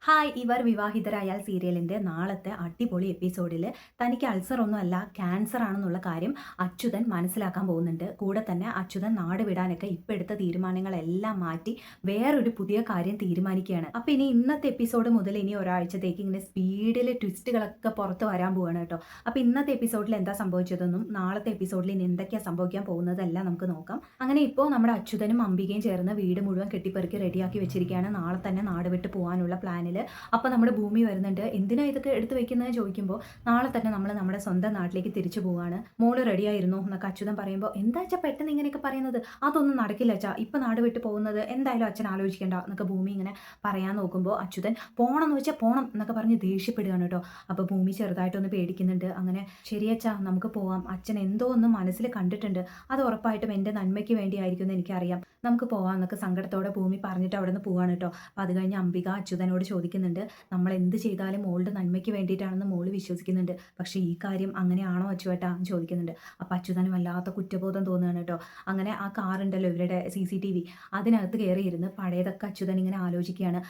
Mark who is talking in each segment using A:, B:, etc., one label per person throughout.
A: Hi ഇവർ വിവാഹിതരായാൽ സീരിയലിൻ്റെ നാളത്തെ അടിപൊളി എപ്പിസോഡിൽ തനിക്ക് അൾസർ ഒന്നുമല്ല ക്യാൻസർ ആണെന്നുള്ള കാര്യം അച്യുതൻ മനസ്സിലാക്കാൻ പോകുന്നുണ്ട്. കൂടെ തന്നെ അച്യുതൻ നാട് വിടാനൊക്കെ ഇപ്പം എടുത്ത തീരുമാനങ്ങളെല്ലാം മാറ്റി വേറൊരു പുതിയ കാര്യം തീരുമാനിക്കുകയാണ്. അപ്പം ഇനി ഇന്നത്തെ എപ്പിസോഡ് മുതൽ ഇനി ഒരാഴ്ചത്തേക്ക് ഇങ്ങനെ സ്പീഡിൽ ട്വിസ്റ്റുകളൊക്കെ പുറത്ത് വരാൻ പോവാണ് കേട്ടോ. അപ്പം ഇന്നത്തെ എപ്പിസോഡിൽ എന്താ സംഭവിച്ചതെന്നും നാളത്തെ എപ്പിസോഡിൽ ഇനി എന്തൊക്കെയാണ് സംഭവിക്കാൻ പോകുന്നതെല്ലാം നമുക്ക് നോക്കാം. അങ്ങനെ ഇപ്പോൾ നമ്മുടെ അച്യുതനും അംബികയും ചേർന്ന് വീട് മുഴുവൻ കെട്ടിപ്പെറുക്കി റെഡിയാക്കി വെച്ചിരിക്കുകയാണ്. നാളെ തന്നെ നാട് വിട്ട് പോകാനുള്ള പ്ലാനിൽ. അപ്പോൾ നമ്മുടെ ഭൂമി വരുന്നുണ്ട്. എന്തിനാ ഇതൊക്കെ എടുത്ത് വെക്കുന്നതെന്ന് ചോദിക്കുമ്പോൾ നാളെ തന്നെ നമ്മൾ നമ്മുടെ സ്വന്തം നാട്ടിലേക്ക് തിരിച്ചു പോവുകയാണ്, മോള് റെഡിയായിരുന്നു എന്നൊക്കെ അച്യുതൻ പറയുമ്പോൾ എന്താ അച്ഛാ പെട്ടെന്ന് ഇങ്ങനെയൊക്കെ പറയുന്നത്, അതൊന്നും നടക്കില്ല അച്ഛാ, ഇപ്പം നാട് വിട്ട് പോകുന്നത് എന്തായാലും അച്ഛൻ ആലോചിക്കേണ്ട എന്നൊക്കെ ഭൂമി ഇങ്ങനെ പറയാൻ നോക്കുമ്പോൾ അച്യുതൻ പോകണം എന്ന് വെച്ചാൽ പോകണം എന്നൊക്കെ പറഞ്ഞ് ദേഷ്യപ്പെടുകയാണ് കേട്ടോ. അപ്പോൾ ഭൂമി ചെറുതായിട്ടൊന്ന് പേടിക്കുന്നുണ്ട്. അങ്ങനെ ശരിയച്ചാ നമുക്ക് പോവാം, അച്ഛൻ എന്തോ ഒന്ന് മനസ്സിൽ കണ്ടിട്ടുണ്ട്, അത് ഉറപ്പായിട്ടും എൻ്റെ നന്മയ്ക്ക് വേണ്ടിയായിരിക്കും എന്ന് എനിക്കറിയാം, നമുക്ക് പോവാം എന്നൊക്കെ സങ്കടത്തോടെ ഭൂമി പറഞ്ഞിട്ട് അവിടെ നിന്ന് പോവാണ് കേട്ടോ. അപ്പോൾ അത് കഴിഞ്ഞ് അംബിക അച്യുതനോട് ചോദിക്കുന്നുണ്ട്, നമ്മൾ എന്ത് ചെയ്താലും മോളുടെ നന്മയ്ക്ക് വേണ്ടിയിട്ടാണെന്ന് മോള് വിശ്വസിക്കുന്നുണ്ട്, പക്ഷേ ഈ കാര്യം അങ്ങനെയാണോ അച്ചുവേട്ടാ എന്ന് ചോദിക്കുന്നുണ്ട്. അപ്പോൾ അച്യുതന് വല്ലാത്ത കുറ്റബോധം തോന്നുകയാണ് കേട്ടോ. അങ്ങനെ ആ കാറുണ്ടല്ലോ ഇവരുടെ CCTV, അതിനകത്ത് കയറിയിരുന്ന് പഴയതൊക്കെ അച്യുതൻ ഇങ്ങനെ ആലോചിക്കുകയാണ്.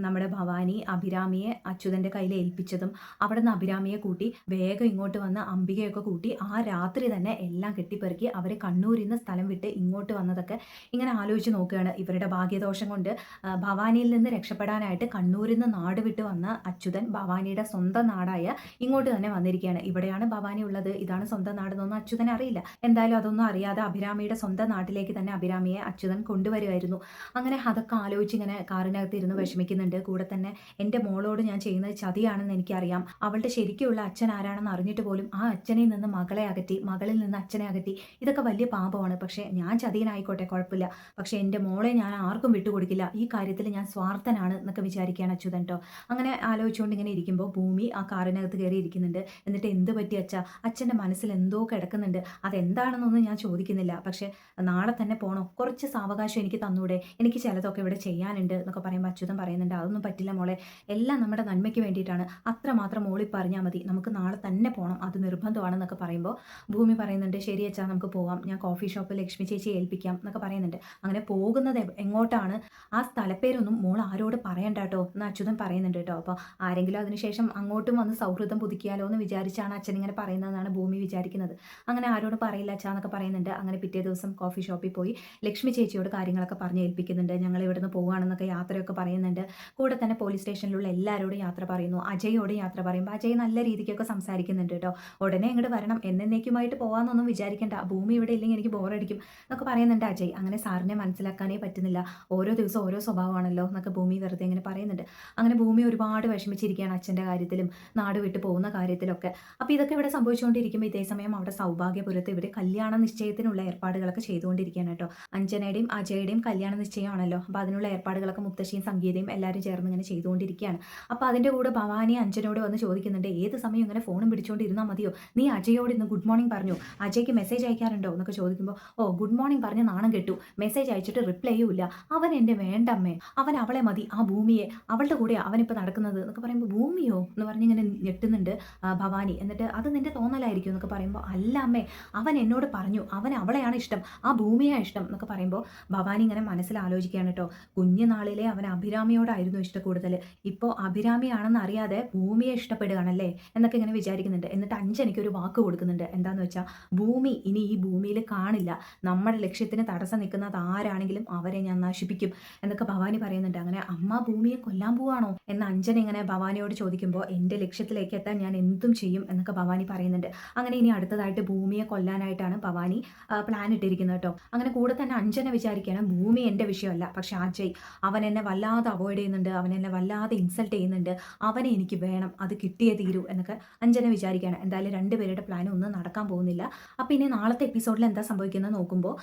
A: നമ്മുടെ ഭവാനി അഭിരാമിയെ അച്യുതൻ്റെ കയ്യിൽ ഏൽപ്പിച്ചതും അവിടെ നിന്ന് അഭിരാമിയെ കൂട്ടി വേഗം ഇങ്ങോട്ട് വന്ന് അംബികയൊക്കെ കൂട്ടി ആ രാത്രി തന്നെ എല്ലാം കെട്ടിപ്പെറുക്കി അവർ കണ്ണൂരിൽ നിന്ന് സ്ഥലം വിട്ട് ഇങ്ങോട്ട് വന്നതൊക്കെ ഇങ്ങനെ ആലോചിച്ച് നോക്കുകയാണ്. ഇവരുടെ ഭാഗ്യദോഷം കൊണ്ട് ഭവാനിയിൽ നിന്ന് രക്ഷപ്പെടാനായിട്ട് കണ്ണൂരിൽ നിന്ന് നാട് വിട്ട് വന്ന അച്യുതൻ ഭവാനിയുടെ സ്വന്തം നാടായ ഇങ്ങോട്ട് തന്നെ വന്നിരിക്കുകയാണ്. ഇവിടെയാണ് ഭവാനി ഉള്ളത്, ഇതാണ് സ്വന്തം നാടെന്നൊന്നും അച്യുതൻ അറിയില്ല. എന്തായാലും അതൊന്നും അറിയാതെ അഭിരാമിയുടെ സ്വന്തം നാട്ടിലേക്ക് തന്നെ അഭിരാമിയെ അച്യുതൻ കൊണ്ടുവരുമായിരുന്നു. അങ്ങനെ അതൊക്കെ ആലോചിച്ച് ഇങ്ങനെ കാറിനകത്ത് ഇരുന്ന് വിഷമിക്കുന്നുണ്ട്. കൂടെ തന്നെ എൻ്റെ മോളോട് ഞാൻ ചെയ്യുന്നത് ചതിയാണെന്ന് എനിക്കറിയാം, അവളുടെ ശരിക്കുള്ള അച്ഛൻ ആരാണെന്ന് അറിഞ്ഞിട്ട് പോലും ആ അച്ഛനിൽ നിന്ന് മകളെ അകറ്റി, മകളിൽ നിന്ന് അച്ഛനെ അകറ്റി, ഇതൊക്കെ വലിയ പാപമാണ്. പക്ഷേ ഞാൻ ചതിയനായിക്കോട്ടെ കുഴപ്പമില്ല, പക്ഷേ എൻ്റെ മോളെ ഞാൻ ആർക്കും വിട്ടുകൊടുക്കില്ല, ഈ കാര്യത്തിൽ ഞാൻ സ്വാർത്ഥനാണ് എന്നൊക്കെ വിചാരിക്കുകയാണ് അച്യുതൻ കേട്ടോ. അങ്ങനെ ആലോചിച്ചുകൊണ്ട് ഇങ്ങനെ ഇരിക്കുമ്പോൾ ഭൂമി ആ കാറിനകത്ത് കയറി ഇരിക്കുന്നുണ്ട്. എന്നിട്ട് എന്ത് പറ്റി അച്ഛാ, അച്ഛൻ്റെ മനസ്സിൽ എന്തോ കിടക്കുന്നുണ്ട്, അതെന്താണെന്നൊന്നും ഞാൻ ചോദിക്കുന്നില്ല, പക്ഷേ നാളെ തന്നെ പോകണോ, കുറച്ച് സാവകാശം എനിക്ക് തന്നൂടെ, എനിക്ക് ചിലതൊക്കെ ഇവിടെ ചെയ്യാനുണ്ട് എന്നൊക്കെ പറയുമ്പോൾ അച്യുതൻ പറയുന്നുണ്ട്, അതൊന്നും പറ്റില്ല മോളെ, എല്ലാം നമ്മുടെ നന്മയ്ക്ക് വേണ്ടിയിട്ടാണ്, അത്രമാത്രം മോളി പറഞ്ഞാൽ മതി, നമുക്ക് നാളെ തന്നെ പോകണം, അത് നിർബന്ധമാണെന്നൊക്കെ പറയുമ്പോൾ ഭൂമി പറയുന്നുണ്ട്, ശരി അച്ഛാ നമുക്ക് പോവാം, ഞാൻ കോഫി ഷോപ്പിൽ ലക്ഷ്മി ചേച്ചി ഏൽപ്പിക്കാം എന്നൊക്കെ പറയുന്നുണ്ട്. അങ്ങനെ പോകുന്നത് എങ്ങോട്ടാണ്, ആ സ്ഥലപ്പേരൊന്നും മോൾ ആരോട് പറയണ്ട കേട്ടോ എന്ന് അച്യുതൻ പറയുന്നുണ്ട് കേട്ടോ. അപ്പോൾ ആരെങ്കിലും അതിനുശേഷം അങ്ങോട്ടും വന്ന് സൗഹൃദം പുതുക്കിയാലോ എന്ന് വിചാരിച്ചാണ് അച്ഛൻ ഇങ്ങനെ പറയുന്നതെന്നാണ് ഭൂമി വിചാരിക്കുന്നത്. അങ്ങനെ ആരോട് പറയില്ല അച്ഛാ എന്നൊക്കെ പറയുന്നുണ്ട്. അങ്ങനെ പിറ്റേ ദിവസം കോഫി ഷോപ്പിൽ പോയി ലക്ഷ്മി ചേച്ചിയോട് കാര്യങ്ങളൊക്കെ പറഞ്ഞ് ഏൽപ്പിക്കുന്നുണ്ട്. ഞങ്ങൾ ഇവിടുന്ന് പോവുകയാണെന്നൊക്കെ യാത്രയൊക്കെ പറയുന്നുണ്ട്. കൂടെ തന്നെ പോലീസ് സ്റ്റേഷനിലുള്ള എല്ലാവരോടും യാത്ര പറയുന്നു. അജയോട് യാത്ര പറയുമ്പോൾ അജയ് നല്ല രീതിക്കൊക്കെ സംസാരിക്കുന്നുണ്ട് കേട്ടോ. ഉടനെ ഇങ്ങോട്ട് വരണം, എന്നേക്കുമായിട്ട് പോകാമെന്നൊന്നും വിചാരിക്കേണ്ട, ഭൂമി ഇവിടെ ഇല്ലെങ്കിൽ എനിക്ക് ബോറടിക്കും എന്നൊക്കെ പറയുന്നുണ്ട് അജയ്. അങ്ങനെ സാറിനെ മനസ്സിലാക്കാനേ പറ്റുന്നില്ല, ഓരോ ദിവസം ഓരോ സ്വഭാവമാണല്ലോ എന്നൊക്കെ ഭൂമി വെറുതെ ഇങ്ങനെ പറയുന്നുണ്ട്. അങ്ങനെ ഭൂമി ഒരുപാട് വിഷമിച്ചിരിക്കുകയാണ് അച്ഛൻ്റെ കാര്യത്തിലും നാട് വിട്ട് പോകുന്ന കാര്യത്തിലൊക്കെ. അപ്പോൾ ഇതൊക്കെ ഇവിടെ സംഭവിച്ചുകൊണ്ടിരിക്കുമ്പോൾ ഇതേ സമയം അവിടെ സൗഭാഗ്യപുരത്ത് ഇവർ കല്യാണ നിശ്ചയത്തിനുള്ള ഏർപ്പാടുകളൊക്കെ ചെയ്തുകൊണ്ടിരിക്കുകയാണ് കേട്ടോ. അഞ്ജനയുടെയും അജയുടെയും കല്യാണ നിശ്ചയമാണല്ലോ. അപ്പോൾ അതിനുള്ള ഏർപ്പാടുകളൊക്കെ മുത്തശ്ശിയും സംഗീതയും എല്ലാവരും ചേർന്ന് ഇങ്ങനെ ചെയ്തുകൊണ്ടിരിക്കുകയാണ്. അപ്പോൾ അതിൻ്റെ കൂടെ ഭവാനി അഞ്ജനോട് വന്ന് ചോദിക്കുന്നുണ്ട്, ഏത് സമയം ഇങ്ങനെ ഫോണും പിടിച്ചുകൊണ്ടിരുന്നാൽ മതിയോ, നീ അജയോട് ഇന്ന് ഗുഡ് മോർണിംഗ് പറഞ്ഞു, അജയ്ക്ക് മെസ്സേജ് അയക്കാറുണ്ടോ എന്നൊക്കെ ചോദിക്കുമ്പോൾ, ഓ ഗുഡ് മോർണിംഗ് പറഞ്ഞ് നാണം കെട്ടു, മെസ്സേജ് അയച്ചിട്ട് റിപ്ലൈ ചെയ്യൂല, അവൻ എൻ്റെ വേണ്ടമ്മേ, അവൻ അവളെ മതി, ആ ഭൂമിയെ, അവളുടെ കൂടെ അവനിപ്പോൾ നടക്കുന്നത് എന്നൊക്കെ പറയുമ്പോൾ ഭൂമിയോ എന്ന് പറഞ്ഞിങ്ങനെ ഞെട്ടുന്നുണ്ട് ഭവാനി. എന്നിട്ട് അത് നിന്റെ തോന്നലായിരിക്കും എന്നൊക്കെ പറയുമ്പോൾ, അല്ല അമ്മേ, അവൻ എന്നോട് പറഞ്ഞു അവൻ അവളെയാണ് ഇഷ്ടം, ആ ഭൂമിയാണ് ഇഷ്ടം എന്നൊക്കെ പറയുമ്പോൾ ഭവാനി ഇങ്ങനെ മനസ്സിൽ ആലോചിക്കുകയാണ് കേട്ടോ. കുഞ്ഞുനാളിലെ അവൻ അഭിരാമിയോടായിരുന്നു ഇഷ്ടം കൂടുതൽ, ഇപ്പോൾ അഭിരാമിയാണെന്ന് അറിയാതെ ഭൂമിയെ ഇഷ്ടപ്പെടുകയാണല്ലേ എന്നൊക്കെ ഇങ്ങനെ വിചാരിക്കുന്നുണ്ട്. എന്നിട്ട് അഞ്ജനയ്ക്ക് ഒരു വാക്ക് കൊടുക്കുന്നുണ്ട്, എന്താണെന്ന് വെച്ചാൽ ഭൂമി ഇനി ഈ ഭൂമിയിൽ കാണില്ല, നമ്മുടെ ലക്ഷ്യത്തിന് തടസ്സം നിൽക്കുന്നത് ആരാണെങ്കിലും അവരെ ഞാൻ നശിപ്പിക്കും എന്നൊക്കെ ഭവാനി പറയുന്നുണ്ട്. അങ്ങനെ അമ്മ ഭൂമിയെ കൊല്ലാൻ പോവാണോ എന്ന് അഞ്ജന ഇങ്ങനെ ഭവാനിയോട് ചോദിക്കുമ്പോൾ, എൻ്റെ ലക്ഷ്യത്തിലേക്ക് എത്താൻ ഞാൻ എന്തും ചെയ്യും എന്നൊക്കെ ഭവാനി പറയുന്നുണ്ട്. അങ്ങനെ ഇനി അടുത്തതായിട്ട് ഭൂമിയെ കൊല്ലാനായിട്ടാണ് ഭവാനി പ്ലാൻ ഇട്ടിരിക്കുന്നത് കേട്ടോ. അങ്ങനെ കൂടെ തന്നെ അഞ്ജന വിചാരിക്കുകയാണ്, ഭൂമി എൻ്റെ വിഷയമല്ല, പക്ഷെ അജയ് അവൻ എന്നെ വല്ലാതെ അവോയ്ഡ് ചെയ്യുന്നുണ്ട്, അവൻ എന്നെ വല്ലാതെ ഇൻസൾട്ട് ചെയ്യുന്നുണ്ട്, അവനെ എനിക്ക് വേണം, അത് കിട്ടിയേ തീരൂ എന്നൊക്കെ അഞ്ജന വിചാരിക്കുകയാണ്. എന്തായാലും രണ്ടുപേരുടെ പ്ലാനും ഒന്നും നടക്കാൻ പോകുന്നില്ല. അപ്പോൾ ഇനി നാളത്തെ എപ്പിസോഡിൽ എന്താ സംഭവിക്കുന്നത് നോക്കുമ്പോൾ,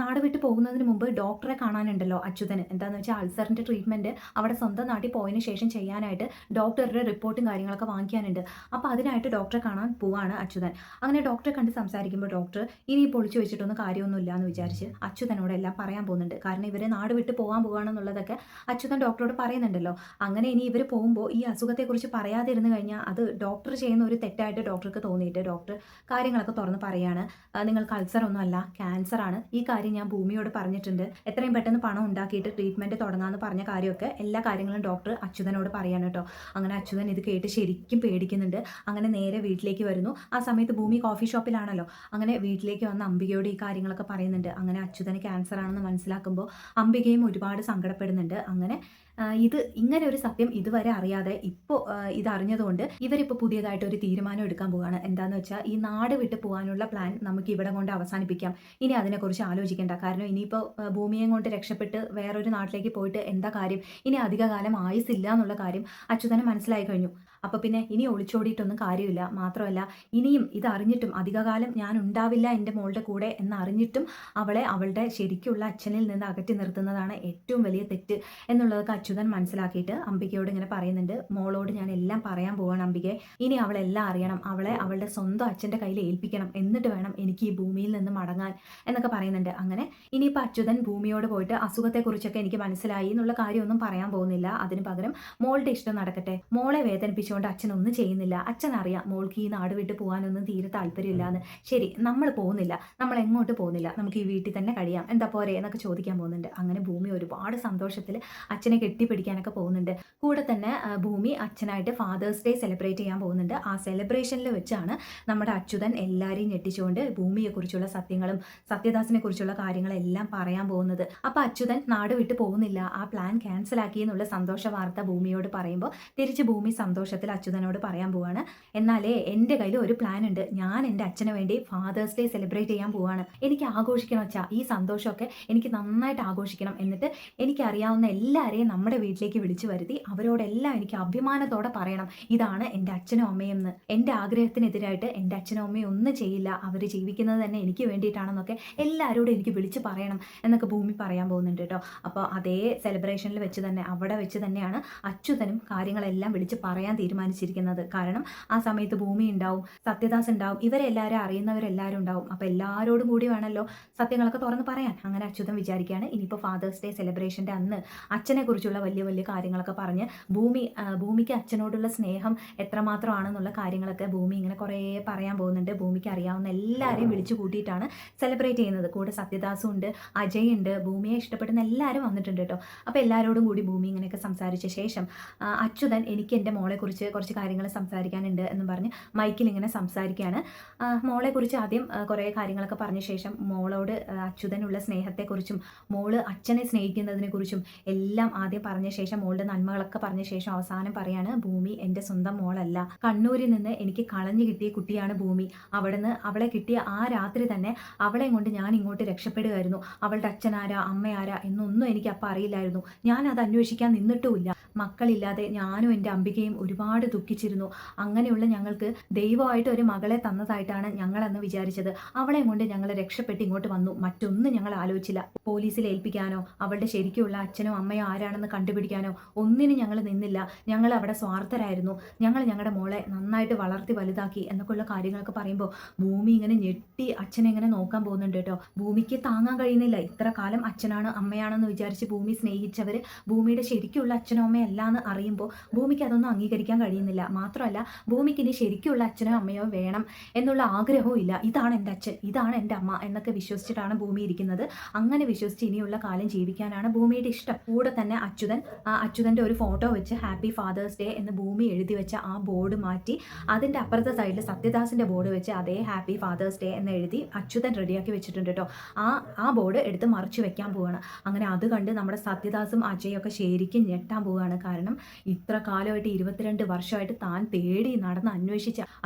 A: നാട് വിട്ട് പോകുന്നതിന് മുമ്പ് ഡോക്ടറെ കാണാനുണ്ടല്ലോ അച്യുതന്. എന്താണെന്ന് വെച്ചാൽ അൾസറിൻ്റെ ട്രീറ്റ്മെൻറ്റ് അവിടെ സ്വന്തം നാട്ടിൽ പോയതിന് ശേഷം ചെയ്യാനായിട്ട് ഡോക്ടറുടെ റിപ്പോർട്ടും കാര്യങ്ങളൊക്കെ വാങ്ങിക്കാനുണ്ട്. അപ്പോൾ അതിനായിട്ട് ഡോക്ടറെ കാണാൻ പോവാണ് അച്യുതൻ. അങ്ങനെ ഡോക്ടറെ കണ്ട് സംസാരിക്കുമ്പോൾ ഡോക്ടർ ഇനി പൊളിച്ചു വെച്ചിട്ടൊന്നും കാര്യമൊന്നുമില്ല എന്ന് വിചാരിച്ച് അച്യുതനോട് എല്ലാം പറയാൻ പോകുന്നുണ്ട്. കാരണം ഇവരെ നാട് വിട്ട് പോകാൻ പോവുകയാണെന്നുള്ളതൊക്കെ അച്യുതൻ ഡോക്ടറോട് പറയുന്നുണ്ടല്ലോ. അങ്ങനെ ഇനി ഇവർ പോകുമ്പോൾ ഈ അസുഖത്തെക്കുറിച്ച് പറയാതിരുന്നു കഴിഞ്ഞാൽ അത് ഡോക്ടർ ചെയ്യുന്ന ഒരു തെറ്റായിട്ട് ഡോക്ടർക്ക് തോന്നിയിട്ട് ഡോക്ടർ കാര്യങ്ങളൊക്കെ തുറന്ന് പറയാണ്, നിങ്ങൾക്ക് അൾസർ ഒന്നുമല്ല ക്യാൻസറാണ്, ഈ കാര്യം ഞാൻ ഭൂമിയോട് പറഞ്ഞിട്ടുണ്ട്, എത്രയും പെട്ടെന്ന് പണം ഉണ്ടാക്കിയിട്ട് ട്രീറ്റ്മെൻറ്റ് തുടങ്ങാമെന്ന് പറഞ്ഞ കാര്യമൊക്കെ എല്ലാ കാര്യങ്ങളും ഡോക്ടർ അച്യുതനോട് പറയാണ് കേട്ടോ. അങ്ങനെ അച്യുതൻ ഇത് കേട്ട് ശരിക്കും പേടിക്കുന്നുണ്ട്. അങ്ങനെ നേരെ വീട്ടിലേക്ക് വരുന്നു. ആ സമയത്ത് ഭൂമി കോഫി ഷോപ്പിലാണല്ലോ. അങ്ങനെ വീട്ടിലേക്ക് വന്ന് അംബികയോട് ഈ കാര്യങ്ങളൊക്കെ പറയുന്നുണ്ട്. അങ്ങനെ അച്യുതന് ക്യാൻസർ ആണെന്ന് മനസ്സിലാക്കുമ്പോൾ അംബികയും ഒരുപാട് സങ്കടപ്പെടുന്നുണ്ട്. അങ്ങനെ ഇത് ഇങ്ങനെ ഒരു സത്യം ഇതുവരെ അറിയാതെ ഇപ്പോൾ ഇതറിഞ്ഞതുകൊണ്ട് ഇവരിപ്പോൾ പുതിയതായിട്ട് ഒരു തീരുമാനം എടുക്കാൻ പോവുകയാണ്. എന്താണെന്ന് വെച്ചാൽ ഈ നാട് വിട്ട് പോകാനുള്ള പ്ലാൻ നമുക്ക് ഇവിടെ കൊണ്ട് അവസാനിപ്പിക്കാം. ഇനി അതിനെക്കുറിച്ച് ആലോചിക്കേണ്ട. കാരണം ഇനിയിപ്പോൾ ഭൂമിയെ കൊണ്ട് രക്ഷപ്പെട്ട് വേറൊരു നാട്ടിലേക്ക് പോയിട്ട് എന്താ കാര്യം? ഇനി അധികകാലം ആയുസില്ല എന്നുള്ള കാര്യം അച്യുതന് മനസ്സിലായി കഴിഞ്ഞു. അപ്പോൾ പിന്നെ ഇനി ഒളിച്ചോടിയിട്ടൊന്നും കാര്യമില്ല. മാത്രമല്ല ഇനിയും ഇതറിഞ്ഞിട്ടും അധികകാലം ഞാൻ ഉണ്ടാവില്ല എൻ്റെ മോളുടെ കൂടെ എന്നറിഞ്ഞിട്ടും അവളെ അവളുടെ ശരിക്കുള്ള അച്ഛനിൽ നിന്ന് അകറ്റി നിർത്തുന്നതാണ് ഏറ്റവും വലിയ തെറ്റ് എന്നുള്ളതൊക്കെ അച്യുതൻ മനസ്സിലാക്കിയിട്ട് അംബികയോട് ഇങ്ങനെ പറയുന്നുണ്ട്. മോളോട് ഞാൻ എല്ലാം പറയാൻ പോവാണ് അംബികയെ. ഇനി അവളെല്ലാം അറിയണം. അവളെ അവളുടെ സ്വന്തം അച്ഛൻ്റെ കയ്യിൽ ഏൽപ്പിക്കണം. എന്നിട്ട് വേണം എനിക്ക് ഈ ഭൂമിയിൽ നിന്ന് മടങ്ങാൻ എന്നൊക്കെ പറയുന്നുണ്ട്. അങ്ങനെ ഇനിയിപ്പോൾ അച്യുതൻ ഭൂമിയോട് പോയിട്ട് അസുഖത്തെക്കുറിച്ചൊക്കെ എനിക്ക് മനസ്സിലായി എന്നുള്ള കാര്യമൊന്നും പറയാൻ പോകുന്നില്ല. അതിന് പകരം മോളുടെ ഇഷ്ടം നടക്കട്ടെ. മോളെ വേദനിപ്പിച്ചുകൊണ്ട് അച്ഛനൊന്നും ചെയ്യുന്നില്ല. അച്ഛൻ അറിയാം മോൾക്ക് ഈ നാട് വിട്ട് പോകാനൊന്നും തീരെ താല്പര്യമില്ലാന്ന്. ശരി, നമ്മൾ പോകുന്നില്ല, നമ്മൾ എങ്ങോട്ട് പോകുന്നില്ല, നമുക്ക് ഈ വീട്ടിൽ തന്നെ കഴിയാം, എന്താ പോരെ എന്നൊക്കെ ചോദിക്കാൻ പോകുന്നുണ്ട്. അങ്ങനെ ഭൂമി ഒരുപാട് സന്തോഷത്തിൽ അച്ഛനെ കെട്ടിപ്പിടിക്കാനൊക്കെ പോകുന്നുണ്ട്. കൂടെ തന്നെ ഭൂമി അച്ഛനായിട്ട് ഫാദേഴ്സ് ഡേ സെലിബ്രേറ്റ് ചെയ്യാൻ പോകുന്നുണ്ട്. ആ സെലിബ്രേഷനിൽ വെച്ചാണ് നമ്മുടെ അച്യുതൻ എല്ലാവരെയും ഞെട്ടിച്ചുകൊണ്ട് ഭൂമിയെക്കുറിച്ചുള്ള സത്യങ്ങളും സത്യദാസിനെ കുറിച്ചുള്ള കാര്യങ്ങളെല്ലാം പറയാൻ പോകുന്നത്. അപ്പോൾ അച്യുതൻ നാട് വിട്ട് പോകുന്നില്ല, ആ പ്ലാൻ ക്യാൻസൽ ആക്കി എന്നുള്ള സന്തോഷ വാർത്ത ഭൂമിയോട് പറയുമ്പോൾ തിരിച്ച് ഭൂമി സന്തോഷത്തിൽ അച്യുതനോട് പറയാൻ പോവാണ്. എന്നാലേ എൻ്റെ കയ്യിൽ ഒരു പ്ലാൻ ഉണ്ട്. ഞാൻ എൻ്റെ അച്ഛന് വേണ്ടി ഫാദേഴ്സ് ഡേ സെലിബ്രേറ്റ് ചെയ്യാൻ പോവാണ്. എനിക്ക് ആഘോഷിക്കണം വെച്ചാൽ ഈ സന്തോഷമൊക്കെ എനിക്ക് നന്നായിട്ട് ആഘോഷിക്കണം. എന്നിട്ട് എനിക്കറിയാവുന്ന എല്ലാവരെയും നമ്മുടെ വീട്ടിലേക്ക് വിളിച്ചു വരുത്തി അവരോടെല്ലാം എനിക്ക് അഭിമാനത്തോടെ പറയണം, ഇതാണ് എൻ്റെ അച്ഛനും അമ്മയും എന്ന്. എൻ്റെ ആഗ്രഹത്തിനെതിരായിട്ട് എൻ്റെ അച്ഛനും അമ്മയും ഒന്നും ചെയ്യില്ല, അവർ ജീവിക്കുന്നത് തന്നെ എനിക്ക് വേണ്ടിയിട്ടാണെന്നൊക്കെ എല്ലാവരോടും എനിക്ക് വിളിച്ച് പറയണം എന്നൊക്കെ ഭൂമി പറയാൻ പോകുന്നുണ്ട് കേട്ടോ. അപ്പോൾ അതേ സെലിബ്രേഷനിൽ വെച്ച് തന്നെ അവിടെ വെച്ച് തന്നെയാണ് അച്യുതനും കാര്യങ്ങളെല്ലാം വിളിച്ച് പറയാൻ തീരുമാനിച്ചിരിക്കുന്നത്. കാരണം ആ സമയത്ത് ഭൂമി ഉണ്ടാവും, സത്യദാസ് ഉണ്ടാവും, ഇവരെല്ലാവരും അറിയുന്നവരെല്ലാവരും ഉണ്ടാവും. അപ്പോൾ എല്ലാവരോടും കൂടി വേണമല്ലോ സത്യങ്ങളൊക്കെ തുറന്ന് പറയാൻ. അങ്ങനെ അച്യുതൻ വിചാരിക്കുകയാണ് ഇനിയിപ്പോൾ ഫാദേഴ്സ് ഡേ സെലിബ്രേഷൻ്റെ അന്ന് അച്ഛനെ കുറിച്ചുള്ള വലിയ വലിയ കാര്യങ്ങളൊക്കെ പറഞ്ഞ് ഭൂമിക്ക് അച്ഛനോടുള്ള സ്നേഹം എത്രമാത്രമാണെന്നുള്ള കാര്യങ്ങളൊക്കെ ഭൂമി ഇങ്ങനെ കുറേ പറയാൻ പോകുന്നുണ്ട്. ഭൂമിക്ക് അറിയാവുന്ന എല്ലാവരെയും വിളിച്ചു കൂട്ടിയിട്ടാണ് സെലിബ്രേറ്റ് ചെയ്യുന്നത്. കൂടെ സത്യദാസും ഉണ്ട്, അജയ് ഉണ്ട്, ഭൂമിയെ ഇഷ്ടപ്പെടുന്ന എല്ലാവരും വന്നിട്ടുണ്ട് കേട്ടോ. അപ്പോൾ എല്ലാവരോടും കൂടി ഭൂമി ഇങ്ങനെയൊക്കെ സംസാരിച്ച ശേഷം അച്യുതൻ എനിക്ക് എൻ്റെ മോളെക്കുറിച്ച് കുറച്ച് കാര്യങ്ങൾ സംസാരിക്കാനുണ്ട് എന്ന് പറഞ്ഞ് മൈക്കിൽ ഇങ്ങനെ സംസാരിക്കുകയാണ്. മോളെക്കുറിച്ച് ആദ്യം കുറേ കാര്യങ്ങളൊക്കെ പറഞ്ഞ ശേഷം മോളോട് അച്യുതനുള്ള സ്നേഹത്തെക്കുറിച്ചും മോള് അച്ഛനെ സ്നേഹിക്കുന്നതിനെക്കുറിച്ചും എല്ലാം ആദ്യം പറഞ്ഞ ശേഷം മോളുടെ നന്മകളൊക്കെ പറഞ്ഞ ശേഷം അവസാനം പറയാണ്, ഭൂമി എൻ്റെ സ്വന്തം മോളല്ല, കണ്ണൂരിൽ നിന്ന് എനിക്ക് കളഞ്ഞു കിട്ടിയ കുട്ടിയാണ് ഭൂമി. അവിടുന്ന് അവളെ കിട്ടിയ ആ രാത്രി തന്നെ അവളെ കൊണ്ട് ഞാൻ ഇങ്ങോട്ട് രക്ഷപ്പെടുകയായിരുന്നു. അവളുടെ അച്ഛനാരാ അമ്മയാരാ എന്നൊന്നും എനിക്ക് അപ്പം അറിയില്ലായിരുന്നു. ഞാൻ അത് അന്വേഷിക്കാൻ നിന്നിട്ടുമില്ല. മക്കളില്ലാതെ ഞാനും എൻ്റെ അംബികയും ഒരുപാട് ദുഃഖിച്ചിരുന്നു. അങ്ങനെയുള്ള ഞങ്ങൾക്ക് ദൈവമായിട്ട് ഒരു മകളെ തന്നതായിട്ടാണ് ഞങ്ങളെന്ന് വിചാരിച്ചത്. അവളെ കൊണ്ട് ഞങ്ങൾ രക്ഷപ്പെട്ട് ഇങ്ങോട്ട് വന്നു. മറ്റൊന്നും ഞങ്ങൾ ആലോചിച്ചില്ല. പോലീസിൽ ഏൽപ്പിക്കാനോ അവളുടെ ശരിക്കുള്ള അച്ഛനോ അമ്മയോ ആരാണെന്ന് കണ്ടുപിടിക്കാനോ ഒന്നിനും ഞങ്ങൾ നിന്നില്ല. ഞങ്ങൾ അവിടെ സ്വാർത്ഥരായിരുന്നു. ഞങ്ങൾ ഞങ്ങളുടെ മോളെ നന്നായിട്ട് വളർത്തി വലുതാക്കി എന്നൊക്കെയുള്ള കാര്യങ്ങളൊക്കെ പറയുമ്പോൾ ഭൂമി ഇങ്ങനെ ഞെട്ടി അച്ഛനെ ഇങ്ങനെ നോക്കാൻ പോകുന്നുണ്ട് കേട്ടോ. ഭൂമിക്ക് താങ്ങാൻ കഴിയുന്നില്ല. ഇത്ര കാലം അച്ഛനാണ് അമ്മയാണെന്ന് വിചാരിച്ച് ഭൂമി സ്നേഹിച്ചവർ ഭൂമിയുടെ ശരിക്കുള്ള അച്ഛനോ അമ്മയോ അല്ല എന്ന് അറിയുമ്പോൾ ഭൂമിക്ക് അതൊന്നും അംഗീകരിക്കാൻ കഴിയുന്നില്ല. മാത്രമല്ല ഭൂമിക്ക് ഇനി ശരിക്കുള്ള അച്ഛനോ അമ്മയോ വേണം എന്നുള്ള ആഗ്രഹവും ഇല്ല. ഇതാണ് എൻ്റെ അച്ഛൻ, ഇതാണ് എൻ്റെ അമ്മ എന്നൊക്കെ വിശ്വസിച്ചിട്ടാണ് ഭൂമി ഇരിക്കുന്നത്. അങ്ങനെ വിശ്വസിച്ച് ഇനിയുള്ള കാലം ജീവിക്കാനാണ് ഭൂമിയുടെ ഇഷ്ടം. കൂടെ തന്നെ അച്യുതൻ്റെ ഒരു ഫോട്ടോ വെച്ച് ഹാപ്പി ഫാദേഴ്സ് ഡേ എന്ന് ഭൂമി എഴുതി വെച്ച ആ ബോർഡ് മാറ്റി അതിൻ്റെ അപ്പുറത്തെ സൈഡിൽ സത്യദാസിൻ്റെ ബോർഡ് വെച്ച് അതേ ഹാപ്പി ഫാദേഴ്സ് ഡേ എന്ന് എഴുതി അച്യുതൻ റെഡിയാക്കി വെച്ചിട്ടുണ്ട് കേട്ടോ. ആ ബോർഡ് എടുത്ത് മറിച്ച് വെക്കാൻ പോവുകയാണ്. അങ്ങനെ അത് കണ്ട് നമ്മുടെ സത്യദാസും അജയൊക്കെ ശരിക്കും ഞെട്ടാൻ പോവുകയാണ്. കാരണം ഇത്ര കാലമായിട്ട് 22 വർഷമായിട്ട് താൻ തേടി നടന്ന്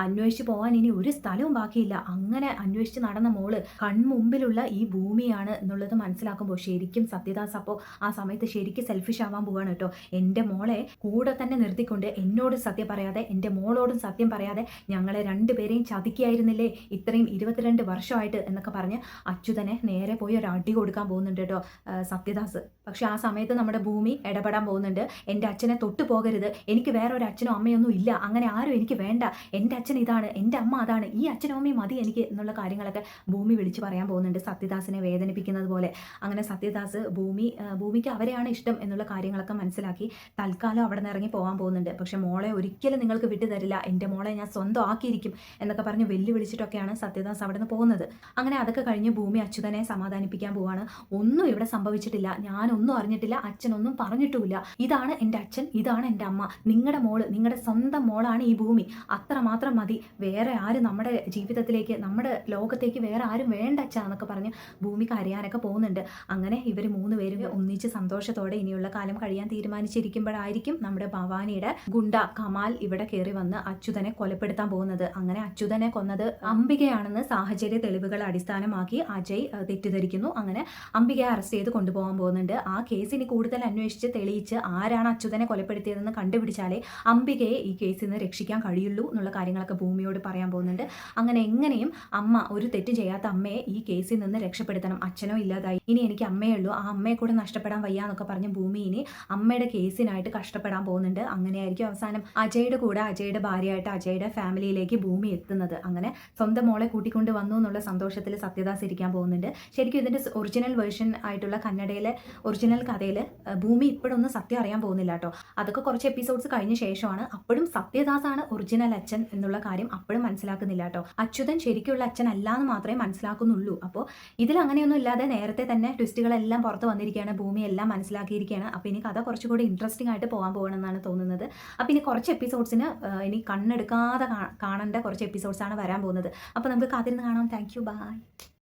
A: അന്വേഷിച്ച് പോകാൻ ഇനി ഒരു സ്ഥലവും ബാക്കിയില്ല. അങ്ങനെ അന്വേഷിച്ച് നടന്ന മോള് കൺമുമ്പിലുള്ള ഈ ഭൂമിയാണ് എന്നുള്ളത് മനസ്സിലാക്കുമ്പോൾ ശരിക്കും സത്യദാസ് അപ്പോൾ ആ സമയത്ത് ശരിക്കും സെൽഫിഷ് ആവാൻ പോവാണ് കേട്ടോ. എൻ്റെ മോളെ കൂടെ തന്നെ നിർത്തിക്കൊണ്ട് എന്നോട് സത്യം പറയാതെ എൻ്റെ മോളോടും സത്യം പറയാതെ ഞങ്ങളെ രണ്ടുപേരെയും ചതിക്കായിരുന്നില്ലേ ഇത്രയും 22 വർഷമായിട്ട് എന്നൊക്കെ പറഞ്ഞ് അച്യുതനെ നേരെ പോയി ഒരു അടി കൊടുക്കാൻ പോകുന്നുണ്ട് കേട്ടോ സത്യദാസ്. പക്ഷെ ആ സമയത്ത് നമ്മുടെ ഭൂമി ഇടപെടാൻ പോകുന്നുണ്ട്. എൻ്റെ അച്ഛനെ തൊട്ടു പോകരുത്, എനിക്ക് വേറെ ഒരു അച്ഛനെ അച്ഛനോ അമ്മയൊന്നും ഇല്ല, അങ്ങനെ ആരും എനിക്ക് വേണ്ട, എൻ്റെ അച്ഛൻ ഇതാണ്, എൻ്റെ അമ്മ അതാണ്, ഈ അച്ഛനും അമ്മയും മതി എനിക്ക് എന്നുള്ള കാര്യങ്ങളൊക്കെ ഭൂമി വിളിച്ച് പറയാൻ പോകുന്നുണ്ട്, സത്യദാസിനെ വേദനിപ്പിക്കുന്നത് പോലെ. അങ്ങനെ സത്യദാസ് ഭൂമിക്ക് അവരെയാണ് ഇഷ്ടം എന്നുള്ള കാര്യങ്ങളൊക്കെ മനസ്സിലാക്കി തൽക്കാലം അവിടെ നിന്ന് ഇറങ്ങി പോകാൻ പോകുന്നുണ്ട്. പക്ഷെ മോളെ ഒരിക്കലും നിങ്ങൾക്ക് വിട്ടു തരില്ല, എൻ്റെ മോളെ ഞാൻ സ്വന്തം ആക്കിയിരിക്കും എന്നൊക്കെ പറഞ്ഞ് വെല്ലുവിളിച്ചിട്ടൊക്കെയാണ് സത്യദാസ് അവിടെ നിന്ന് പോകുന്നത്. അങ്ങനെ അതൊക്കെ കഴിഞ്ഞ് ഭൂമി അച്യുതനെ സമാധാനിപ്പിക്കാൻ പോവാണ്. ഒന്നും ഇവിടെ സംഭവിച്ചിട്ടില്ല, ഞാനൊന്നും അറിഞ്ഞിട്ടില്ല, അച്ഛനൊന്നും പറഞ്ഞിട്ടുമില്ല, ഇതാണ് എൻ്റെ അച്ഛൻ, ഇതാണ് എൻ്റെ അമ്മ, നിങ്ങളുടെ മോള്, നിങ്ങളുടെ സ്വന്തം മോളാണ് ഈ ഭൂമി, അത്രമാത്രം മതി, വേറെ ആരും നമ്മുടെ ജീവിതത്തിലേക്ക്, നമ്മുടെ ലോകത്തേക്ക് വേറെ ആരും വേണ്ട അച്ഛാ എന്നൊക്കെ പറഞ്ഞ് ഭൂമി കരയാനൊക്കെ പോകുന്നുണ്ട്. അങ്ങനെ ഇവർ 3 പേരും ഒന്നിച്ച് സന്തോഷത്തോടെ ഇനിയുള്ള കാലം കഴിയാൻ തീരുമാനിച്ചിരിക്കുമ്പോഴായിരിക്കും നമ്മുടെ ഭവാനിയുടെ ഗുണ്ട കമാൽ ഇവിടെ കയറി വന്ന് അച്യുതനെ കൊലപ്പെടുത്താൻ പോകുന്നത്. അങ്ങനെ അച്യുതനെ കൊന്നത് അംബികയാണെന്ന് സാഹചര്യ തെളിവുകൾ അടിസ്ഥാനമാക്കി അജയ് തെറ്റിദ്ധരിക്കുന്നു. അങ്ങനെ അംബികയെ അറസ്റ്റ് ചെയ്ത് കൊണ്ടുപോകാൻ പോകുന്നുണ്ട്. ആ കേസിന് കൂടുതൽ അന്വേഷിച്ച് തെളിയിച്ച് ആരാണ് അച്യുതനെ കൊലപ്പെടുത്തിയതെന്ന് കണ്ടുപിടിച്ചാലേ അംബികയെ ഈ കേസിൽ നിന്ന് രക്ഷിക്കാൻ കഴിയുള്ളൂ എന്നുള്ള കാര്യങ്ങളൊക്കെ ഭൂമിയോട് പറയാൻ പോകുന്നുണ്ട്. അങ്ങനെ എങ്ങനെയും അമ്മ, ഒരു തെറ്റ് ചെയ്യാത്ത അമ്മയെ ഈ കേസിൽ നിന്ന് രക്ഷപ്പെടുത്തണം, അച്ഛനോ ഇല്ലാതായി, ഇനി എനിക്ക് അമ്മയേ ഉള്ളൂ, ആ അമ്മയെ കൂടെ നഷ്ടപ്പെടാൻ വയ്യ എന്നൊക്കെ പറഞ്ഞ് ഭൂമി ഇനി അമ്മയുടെ കേസിനായിട്ട് കഷ്ടപ്പെടാൻ പോകുന്നുണ്ട്. അങ്ങനെയായിരിക്കും അവസാനം അജയുടെ കൂടെ, അജയുടെ ഭാര്യയായിട്ട് അജയുടെ ഫാമിലിയിലേക്ക് ഭൂമി എത്തുന്നത്. അങ്ങനെ സ്വന്തം മോളെ കൂട്ടിക്കൊണ്ട് വന്നു എന്നുള്ള സന്തോഷത്തിൽ സത്യദാസ് ഇരിക്കാൻ പോകുന്നുണ്ട്. ശരിക്കും ഇതിൻ്റെ ഒറിജിനൽ വേർഷൻ ആയിട്ടുള്ള കന്നഡയിലെ ഒറിജിനൽ കഥയിൽ ഭൂമി ഇപ്പോഴൊന്നും സത്യം അറിയാൻ പോകുന്നില്ല കേട്ടോ. അതൊക്കെ കുറച്ച് എപ്പിസോഡ്സ് കഴിഞ്ഞ ശേഷമാണ്. അപ്പോഴും സത്യദാസാണ് ഒറിജിനൽ അച്ഛൻ എന്നുള്ള കാര്യം അപ്പോഴും മനസ്സിലാക്കുന്നില്ല കേട്ടോ. അച്യുതൻ ശരിക്കുള്ള അച്ഛൻ അല്ല എന്ന് മാത്രമേ മനസ്സിലാക്കുന്നുള്ളൂ. അപ്പോൾ ഇതിൽ അങ്ങനെയൊന്നും ഇല്ലാതെ നേരത്തെ തന്നെ ട്വിസ്റ്റുകളെല്ലാം പുറത്ത് വന്നിരിക്കുകയാണ്, ഭൂമി എല്ലാം മനസ്സിലാക്കിയിരിക്കുകയാണ്. അപ്പോൾ ഇനി കഥ കുറച്ചുകൂടി ഇൻട്രസ്റ്റിംഗ് ആയിട്ട് പോകാൻ പോകണമെന്നാണ് തോന്നുന്നത്. അപ്പോൾ ഇനി കുറച്ച് എപ്പിസോഡ്സിന് ഇനി കണ്ണെടുക്കാതെ കാണേണ്ട കുറച്ച് എപ്പിസോഡ്സാണ് വരാൻ പോകുന്നത്. അപ്പോൾ നമുക്ക് കാത്തിരുന്ന് കാണാം. Thank you, by.